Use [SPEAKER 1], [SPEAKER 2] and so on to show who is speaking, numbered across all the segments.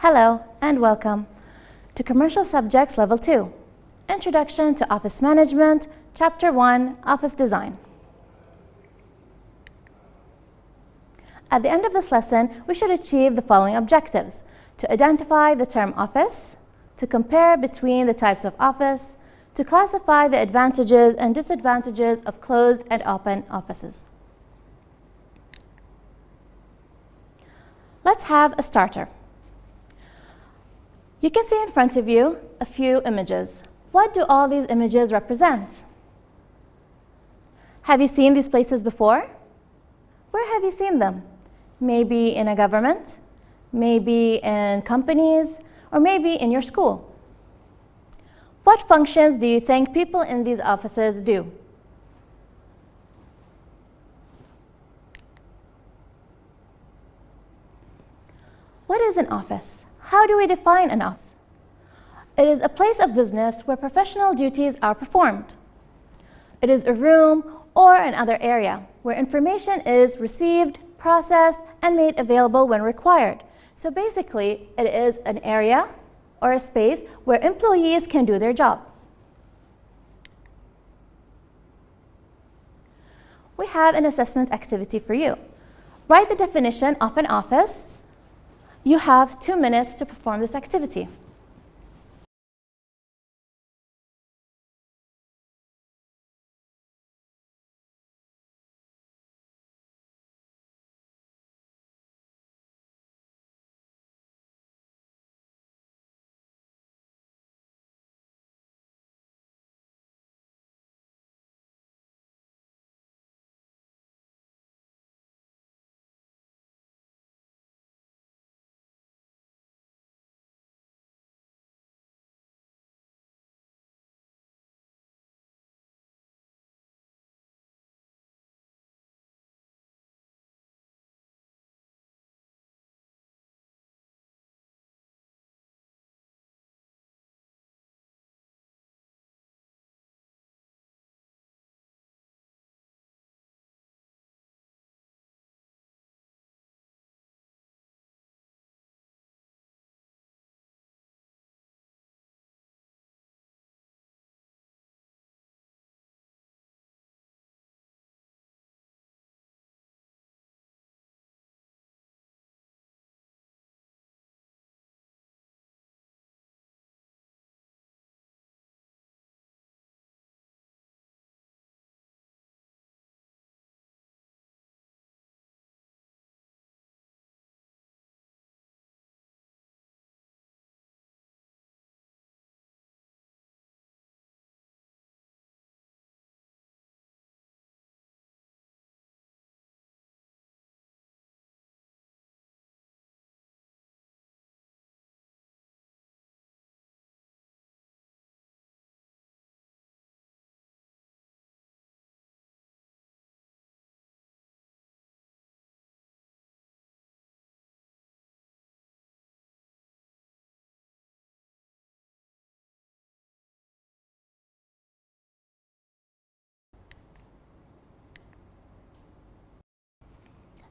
[SPEAKER 1] Hello and welcome to Commercial Subjects Level 2, Introduction to Office Management, Chapter 1, Office Design. At the end of this lesson, we should achieve the following objectives: to identify the term office, to compare between the types of office, to classify the advantages and disadvantages of closed and open offices. Let's have a starter. You can see in front of you a few images. What do all these images represent? Have you seen these places before? Where have you seen them? Maybe in a government, maybe in companies, or maybe in your school. What functions do you think people in these offices do? What is an office? How do we define an office? It is a place of business where professional duties are performed. It is a room or another area where information is received, processed, and made available when required. So basically, it is an area or a space where employees can do their job. We have an assessment activity for you. Write the definition of an office. You have 2 minutes to perform this activity.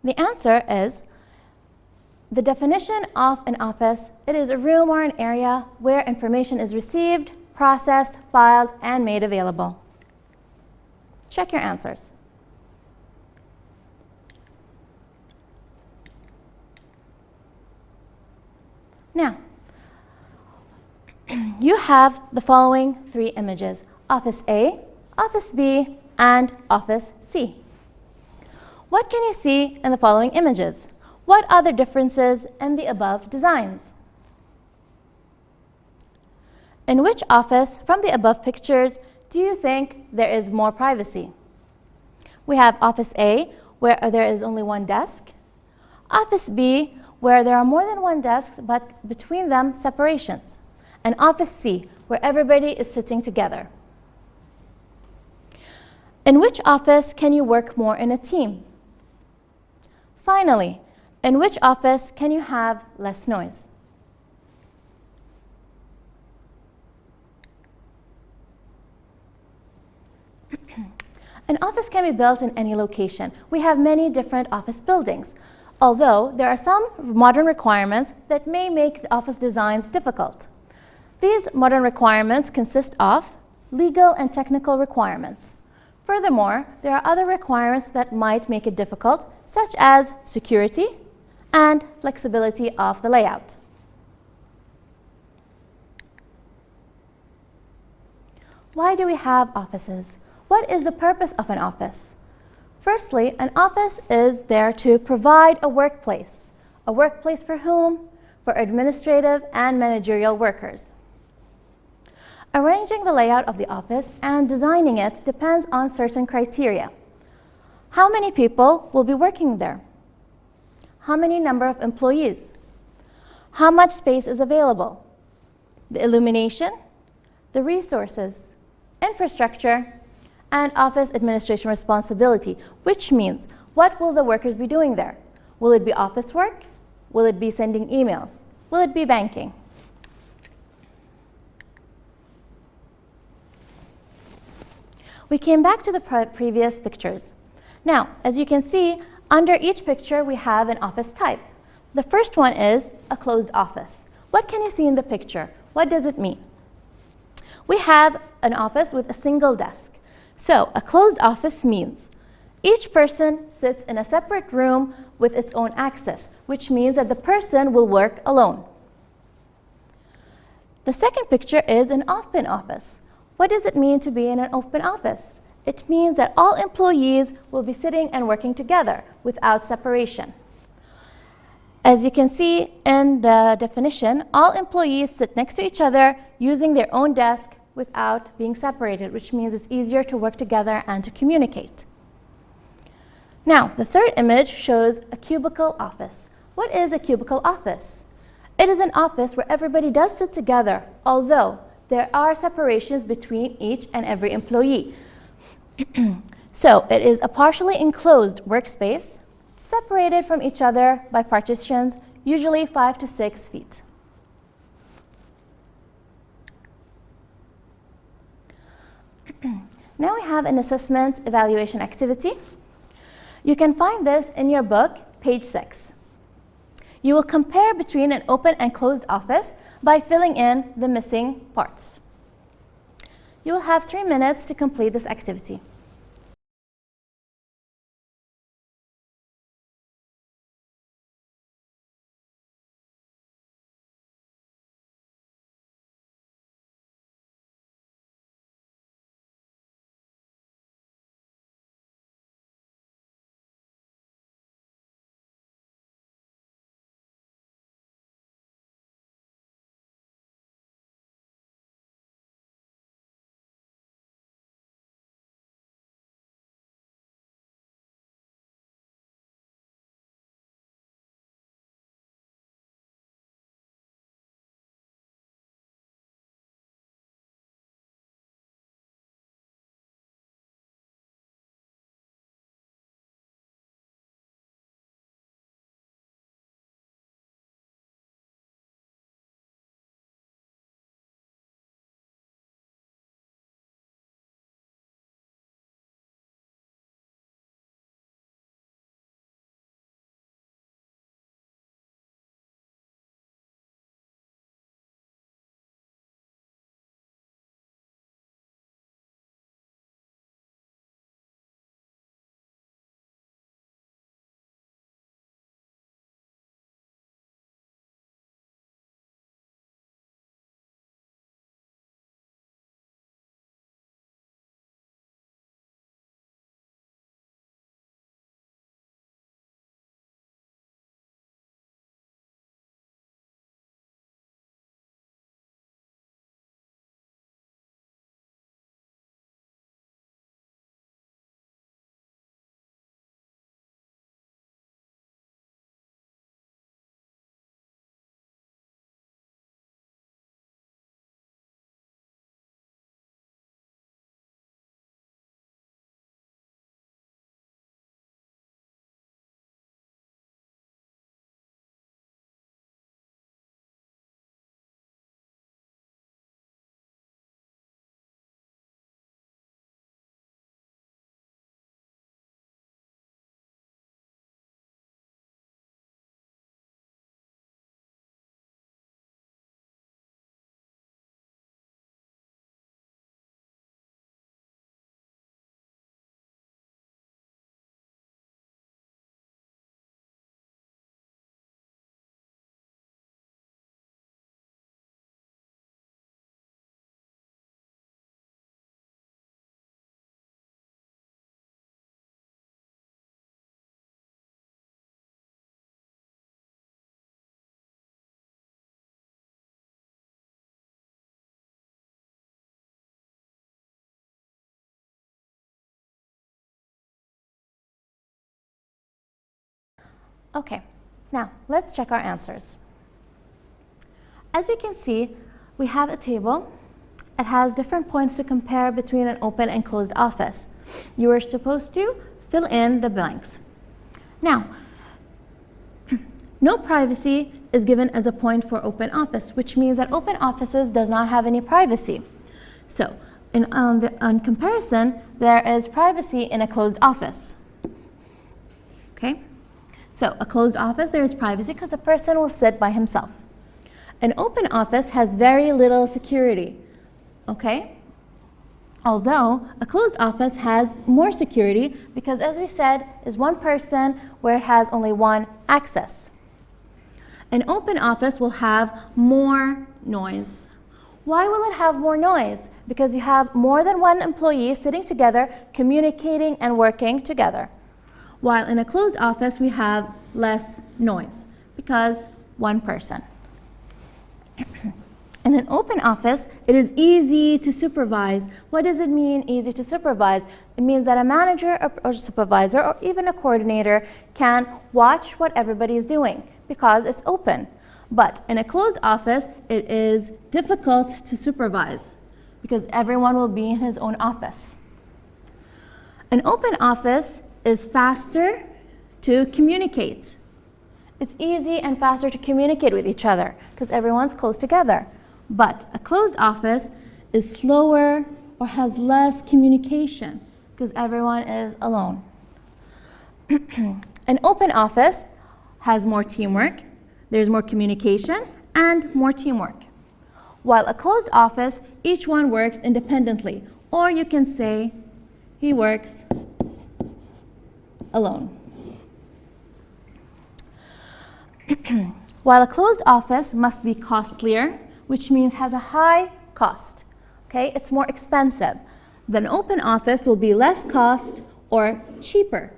[SPEAKER 1] The answer is the definition of an office. It is a room or an area where information is received, processed, filed, and made available. Check your answers. Now, you have the following 3 images: Office A, Office B, and Office C. What can you see in the following images? What are the differences in the above designs? In which office from the above pictures do you think there is more privacy? We have Office A, where there is only one desk. Office B, where there are more than one desk, but between them separations. And Office C, where everybody is sitting together. In which office can you work more in a team? Finally, in which office can you have less noise? An office can be built in any location. We have many different office buildings. although there are some modern requirements that may make the office designs difficult. These modern requirements consist of legal and technical requirements. Furthermore, there are other requirements that might make it difficult, such as security and flexibility of the layout. Why do we have offices? What is the purpose of an office? Firstly, an office is there to provide a workplace. A workplace for whom? For administrative and managerial workers. Arranging the layout of the office and designing it depends on certain criteria. How many people will be working there? How many number of employees? How much space is available? The illumination, the resources, infrastructure, and office administration responsibility, which means what will the workers be doing there? Will it be office work? Will it be sending emails? Will it be banking? We came back to the previous pictures. Now, as you can see, under each picture we have an office type. The first one is a closed office. What can you see in the picture? What does it mean? We have an office with a single desk. So, a closed office means each person sits in a separate room with its own access, which means that the person will work alone. The second picture is an open office. What does it mean to be in an open office? It means that all employees will be sitting and working together without separation. As you can see in the definition, all employees sit next to each other using their own desk without being separated, which means it's easier to work together and to communicate. Now, the third image shows a cubicle office. What is a cubicle office? It is an office where everybody does sit together, although there are separations between each and every employee. So, it is a partially enclosed workspace, separated from each other by partitions, usually 5 to 6 feet. Now we have an assessment evaluation activity. You can find this in your book, page 6. You will compare between an open and closed office by filling in the missing parts. You will have 3 minutes to complete this activity. Okay, now let's check our answers. As we can see, we have a table. It has different points to compare between an open and closed office. You are supposed to fill in the blanks. Now, no privacy is given as a point for open office, which means that open offices does not have any privacy. So, on comparison, there is privacy in a closed office. Okay? So, a closed office, there is privacy because a person will sit by himself. An open office has very little security. Okay? Although a closed office has more security because, as we said, is one person where it has only one access. An open office will have more noise. Why will it have more noise? Because you have more than one employee sitting together, communicating and working together. While in a closed office, we have less noise because one person. In an open office, it is easy to supervise. What does it mean, easy to supervise? It means that a manager or supervisor or even a coordinator can watch what everybody is doing because it's open. But in a closed office, it is difficult to supervise because everyone will be in his own office. An open office is faster to communicate. It's easy and faster to communicate with each other because everyone's close together. But a closed office is slower or has less communication because everyone is alone. An open office has more teamwork, there's more communication, and more teamwork. While a closed office, each one works independently, or you can say he works alone. While a closed office must be costlier, which means has a high cost, okay? It's more expensive. Then an open office will be less cost or cheaper.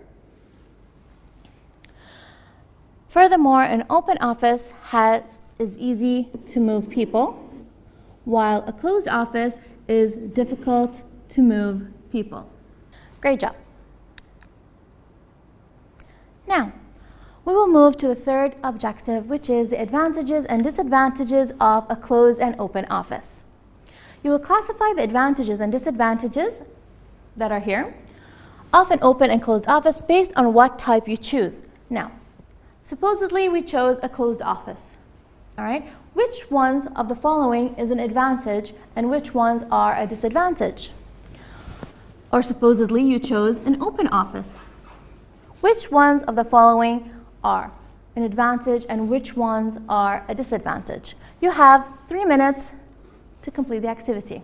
[SPEAKER 1] Furthermore, an open office is easy to move people, while a closed office is difficult to move people. Great job. Now, we will move to the third objective, which is the advantages and disadvantages of a closed and open office. You will classify the advantages and disadvantages that are here of an open and closed office based on what type you choose. Now, supposedly we chose a closed office. All right? Which ones of the following is an advantage and which ones are a disadvantage? Or supposedly you chose an open office. Which ones of the following are an advantage and which ones are a disadvantage? You have 3 minutes to complete the activity.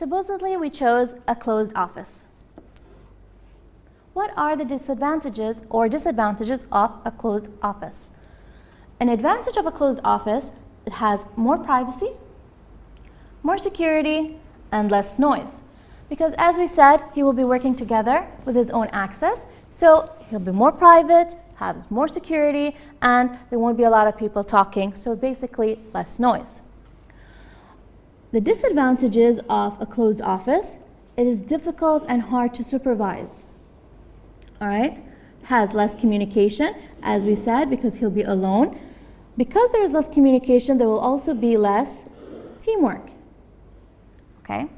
[SPEAKER 1] Supposedly, we chose a closed office. What are the disadvantages or disadvantages of a closed office? An advantage of a closed office, it has more privacy, more security, and less noise. Because as we said, he will be working together with his own access, so he'll be more private, has more security, and there won't be a lot of people talking, so basically less noise. The disadvantages of a closed office, it is difficult and hard to supervise. All right, has less communication, as we said, because he'll be alone. Because there is less communication, there will also be less teamwork. Okay,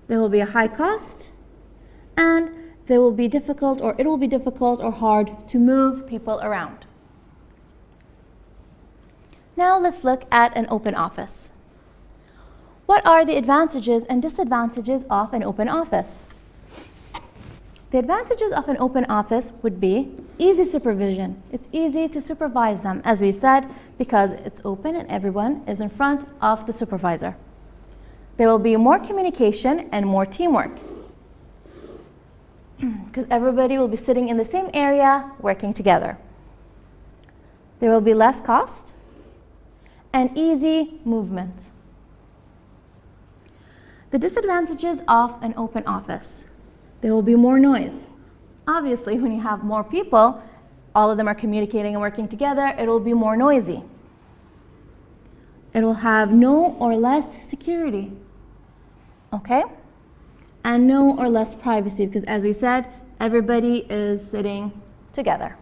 [SPEAKER 1] there will be a high cost, and it will be difficult or hard to move people around. Now let's look at an open office. What are the advantages and disadvantages of an open office? The advantages of an open office would be easy supervision. It's easy to supervise them, as we said, because it's open and everyone is in front of the supervisor. There will be more communication and more teamwork, because everybody will be sitting in the same area working together. There will be less cost and easy movement. The disadvantages of an open office. There will be more noise. Obviously, when you have more people, all of them are communicating and working together, it will be more noisy. It will have no or less security, okay? And no or less privacy, because as we said, everybody is sitting together.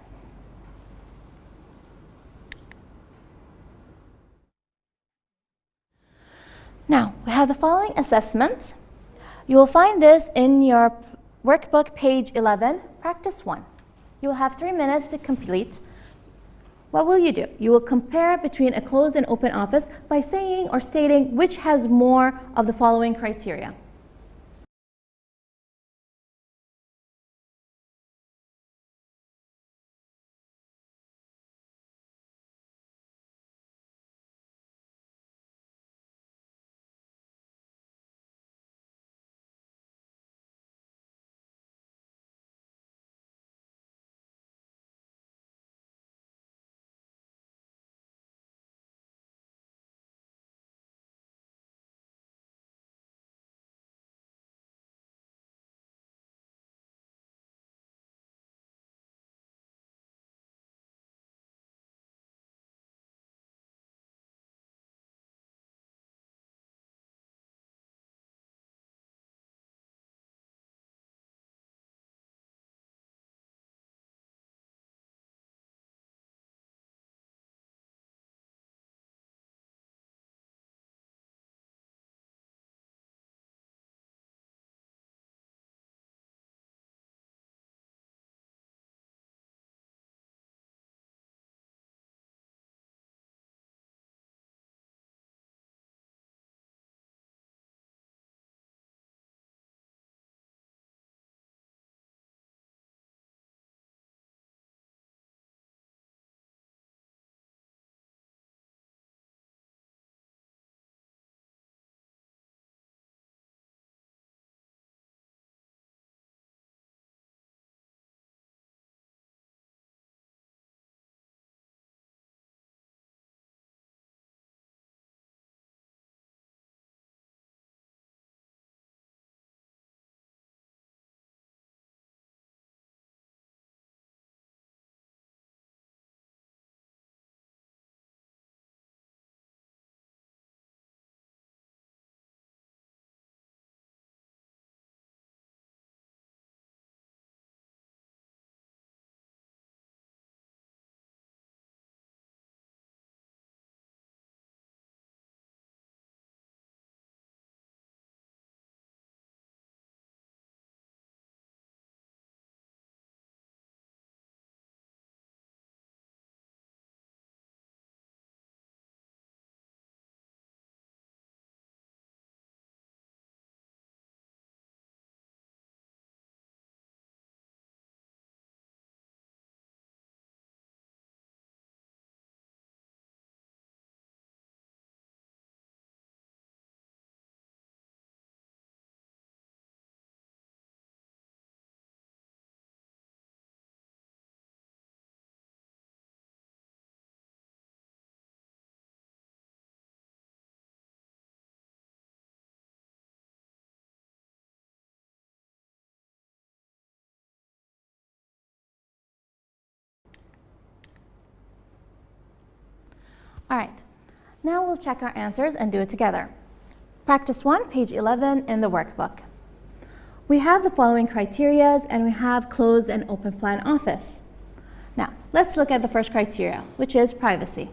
[SPEAKER 1] Now, we have the following assessment. You will find this in your workbook, page 11, practice 1. You will have 3 minutes to complete. What will you do? You will compare between a closed and open office by saying or stating which has more of the following criteria. All right, now we'll check our answers and do it together. Practice 1, page 11 in the workbook. We have the following criteria and we have closed and open plan office. Now, let's look at the first criteria, which is privacy.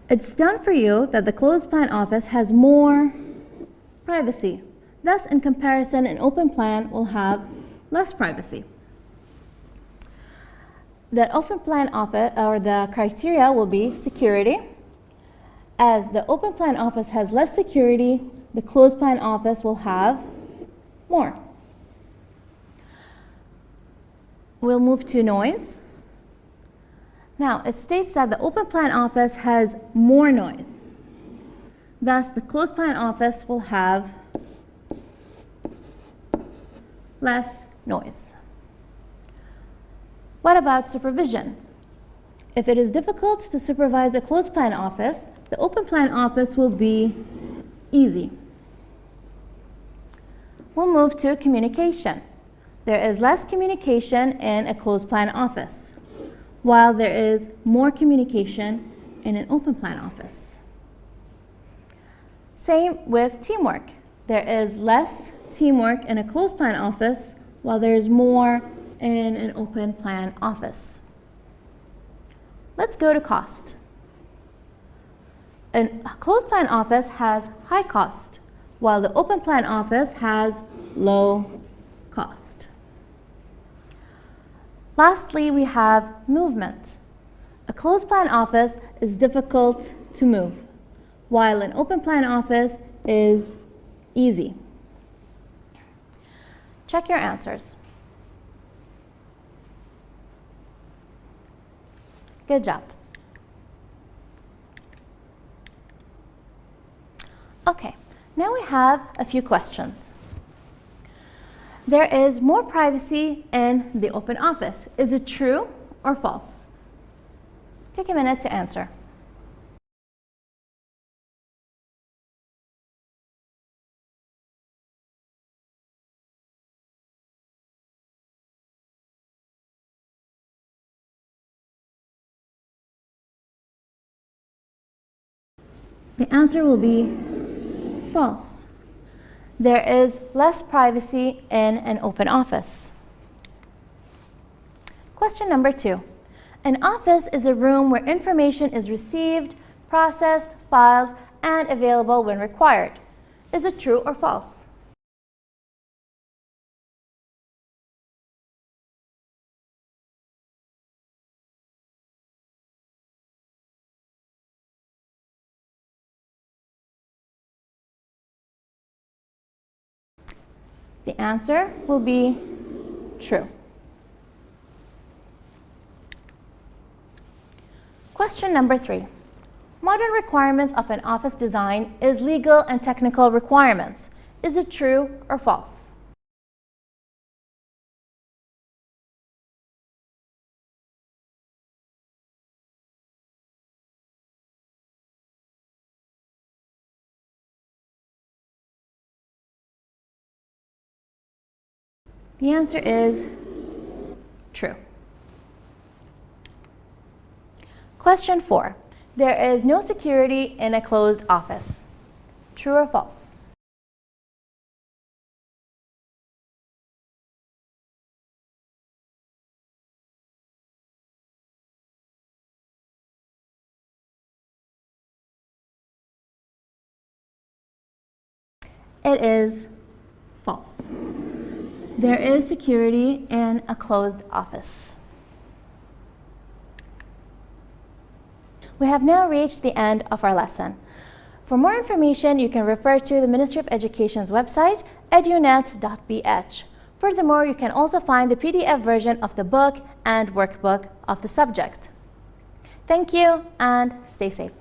[SPEAKER 1] It's done for you that the closed plan office has more privacy. Thus, in comparison, an open plan will have less privacy. The open plan office, or the criteria, will be security. As the open plan office has less security, the closed plan office will have more. We'll move to noise. Now, it states that the open plan office has more noise. Thus, the closed plan office will have less noise. What about supervision? If it is difficult to supervise a closed plan office, the open plan office will be easy. We'll move to communication. There is less communication in a closed plan office, while there is more communication in an open plan office. Same with teamwork. There is less teamwork in a closed plan office, while there is more in an open plan office. Let's go to cost. A closed plan office has high cost, while the open plan office has low cost. Lastly, we have movement. A closed plan office is difficult to move, while an open plan office is easy. Check your answers. Good job. Okay, now we have a few questions. There is more privacy in the open office. Is it true or false? Take a minute to answer. The answer will be false. There is less privacy in an open office. Question number 2. An office is a room where information is received, processed, filed, and available when required. Is it true or false? The answer will be true. Question number 3. Modern requirements of an office design is legal and technical requirements. Is it true or false? The answer is true. Question 4. There is no security in a closed office. True or false? It is false. There is security in a closed office. We have now reached the end of our lesson. For more information, you can refer to the Ministry of Education's website, edunet.bh. Furthermore, you can also find the PDF version of the book and workbook of the subject. Thank you and stay safe.